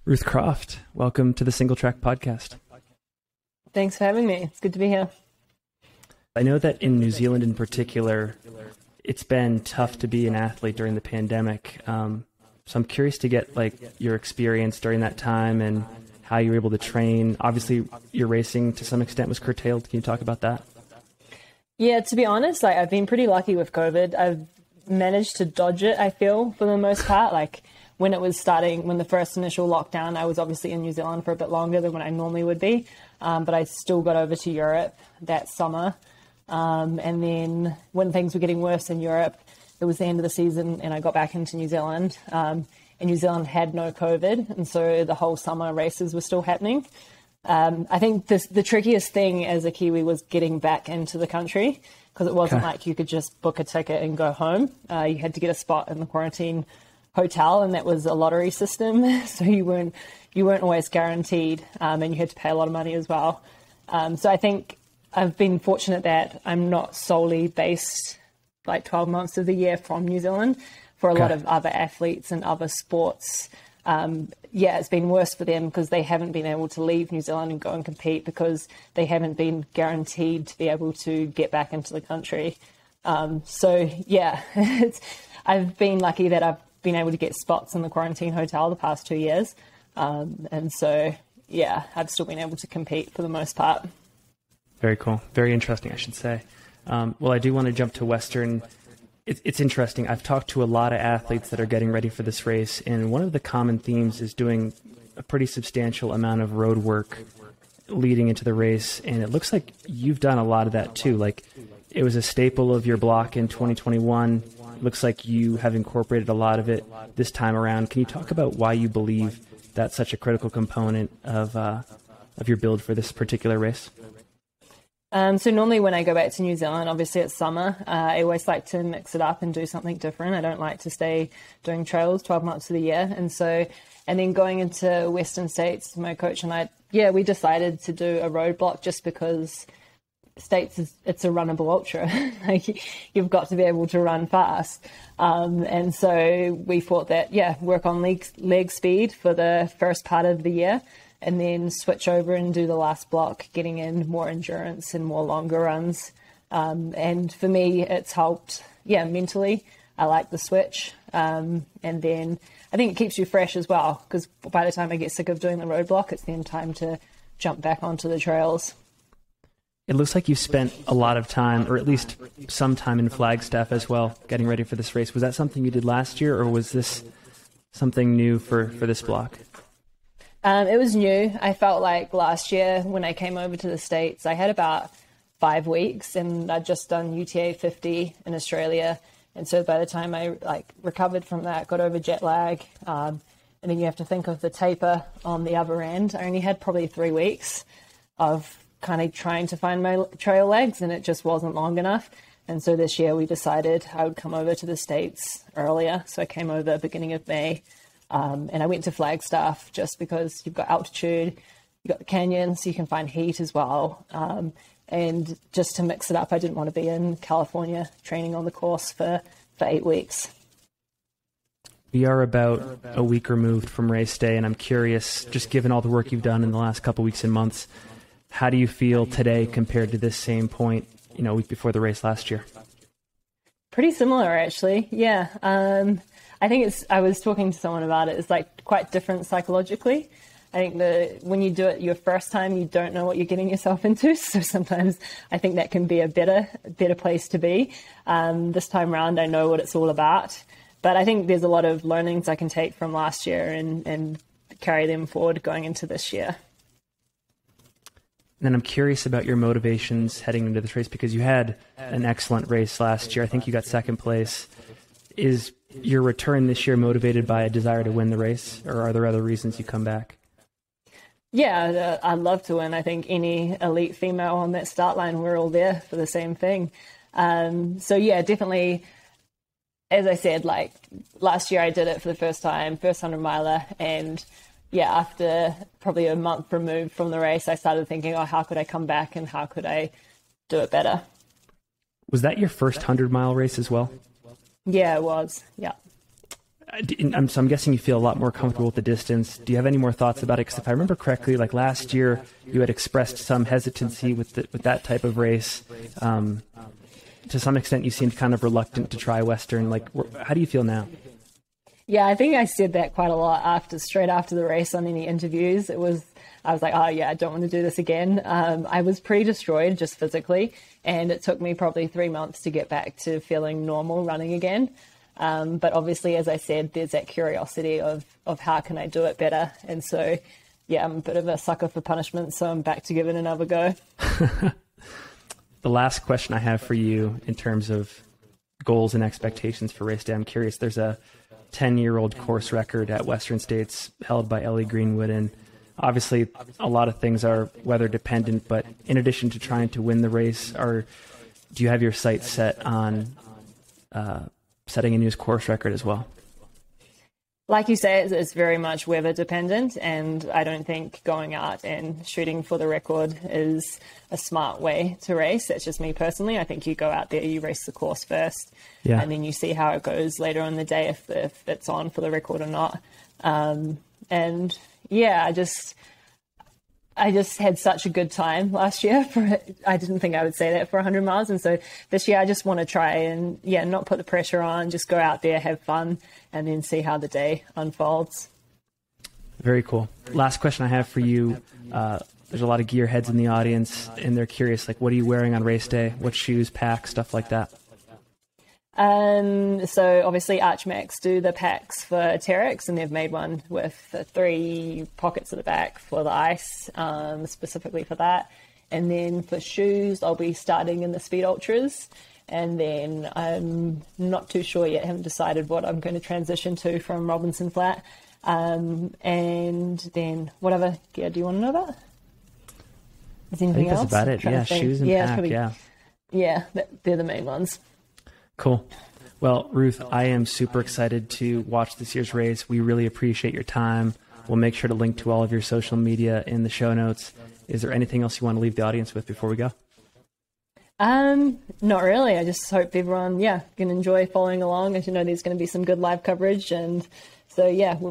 Ruth Croft, welcome to the Single Track Podcast. Thanks for having me. It's good to be here. I know that in New Zealand in particular, it's been tough to be an athlete during the pandemic. So I'm curious to get your experience during that time and how you were able to train. Obviously, your racing to some extent was curtailed. Can you talk about that? Yeah, to be honest, I've been pretty lucky with COVID. I've managed to dodge it, I feel, for the most part. When it was starting, when the first initial lockdown, I was obviously in New Zealand for a bit longer than what I normally would be. But I still got over to Europe that summer. And then when things were getting worse in Europe, it was the end of the season and I got back into New Zealand. And New Zealand had no COVID. And so the whole summer races were still happening. I think the trickiest thing as a Kiwi was getting back into the country, because it wasn't like you could just book a ticket and go home. You had to get a spot in the quarantine hotel, and that was a lottery system. So you weren't always guaranteed, and you had to pay a lot of money as well. So I think I've been fortunate that I'm not solely based 12 months of the year from New Zealand. For a lot of other athletes and other sports, it's been worse for them because they haven't been able to leave New Zealand and go and compete because they haven't been guaranteed to be able to get back into the country. I've been lucky that I've been able to get spots in the quarantine hotel the past 2 years. I've still been able to compete for the most part. Very cool. Very interesting, I should say. Well, I do want to jump to Western. It's interesting. I've talked to a lot of athletes that are getting ready for this race, and one of the common themes is doing a pretty substantial amount of road work leading into the race, and it looks like you've done a lot of that too. It was a staple of your block in 2021. Looks like you have incorporated a lot of it this time around. Can you talk about why you believe that's such a critical component of your build for this particular race? So normally when I go back to New Zealand, obviously it's summer, I always like to mix it up and do something different. I don't like to stay doing trails 12 months of the year. And then going into Western States, my coach and I, we decided to do a road block just because States it's a runnable ultra. You've got to be able to run fast. And so we thought that, work on leg speed for the first part of the year, and then switch over and do the last block, getting in more endurance and more longer runs. And for me, it's helped, mentally. I like the switch. And then I think it keeps you fresh as well, because by the time I get sick of doing the road block, it's then time to jump back onto the trails. It looks like you spent a lot of time, or at least some time in Flagstaff as well, getting ready for this race. Was that something you did last year, or was this something new for this block? It was new. I felt like last year when I came over to the States, I had about 5 weeks and I'd just done UTA 50 in Australia. And so by the time I recovered from that, got over jet lag, and then you have to think of the taper on the other end. I only had probably 3 weeks of kind of trying to find my trail legs, and it just wasn't long enough. And so this year we decided I would come over to the States earlier. So I came over beginning of May. And I went to Flagstaff just because you've got altitude, you've got the canyons, you can find heat as well. And just to mix it up, I didn't want to be in California training on the course for 8 weeks. We are about a week removed from race day, and I'm curious, just given all the work you've done in the last couple of weeks and months, how do you feel today compared to this same point, a week before the race last year? Pretty similar, actually. Yeah. I think I was talking to someone about it. It's quite different psychologically. I think when you do it your first time, you don't know what you're getting yourself into. So sometimes I think that can be a better place to be. This time around, I know what it's all about. But I think there's a lot of learnings I can take from last year and carry them forward going into this year. And then I'm curious about your motivations heading into this race, because you had an excellent race last year. I think you got second place. Is your return this year motivated by a desire to win the race, or are there other reasons you come back? Yeah, I'd love to win. I think any elite female on that start line, we're all there for the same thing. Definitely, as I said, last year I did it for the first time, first 100 miler, and after probably a month removed from the race, I started thinking, how could I come back and how could I do it better? Was that your first 100-mile race as well? Yeah, it was. Yeah. So I'm guessing you feel a lot more comfortable with the distance. Do you have any more thoughts about it? Because if I remember correctly, like last year, you had expressed some hesitancy with that type of race. To some extent, you seemed kind of reluctant to try Western. Like, how do you feel now? Yeah, I think I said that quite a lot straight after the race on any interviews. I was like, oh yeah, I don't want to do this again. I was pretty destroyed just physically, and it took me probably 3 months to get back to feeling normal running again. But obviously, as I said, there's that curiosity of how can I do it better? And so, yeah, I'm a bit of a sucker for punishment, so I'm back to give it another go. The last question I have for you in terms of goals and expectations for race day, I'm curious. There's a 10-year-old course record at Western States held by Ellie Greenwood, and obviously a lot of things are weather dependent, but in addition to trying to win the race, do you have your sights set on setting a new course record as well? Like you say, it's very much weather dependent, and I don't think going out and shooting for the record is a smart way to race. That's just me personally. I think you go out there, you race the course first, and then you see how it goes later on in the day if it's on for the record or not. And yeah, I just had such a good time last year. I didn't think I would say that for 100 miles. And so this year I just want to try and, not put the pressure on, just go out there, have fun, and then see how the day unfolds. Very cool. Last question I have for you. There's a lot of gearheads in the audience, and they're curious, like, what are you wearing on race day? What shoes, pack, stuff like that? So obviously Archmax do the packs for Terrex, and they've made one with 3 pockets at the back for the ice, specifically for that. And then for shoes, I'll be starting in the Speed Ultras, and then I'm not too sure yet, haven't decided what I'm going to transition to from Robinson Flat. And then what other gear do you want to know about? Is anything else? That's about it. Yeah, shoes and pack, probably, yeah. Yeah, they're the main ones. Cool. Well, Ruth, I am super excited to watch this year's race. We really appreciate your time. We'll make sure to link to all of your social media in the show notes. Is there anything else you want to leave the audience with before we go? Not really. I just hope everyone, can enjoy following along. As you know, there's going to be some good live coverage. And so,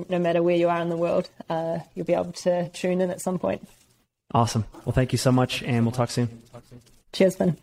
no matter where you are in the world, you'll be able to tune in at some point. Awesome. Well, thank you so much, and we'll talk soon. Cheers, Ben.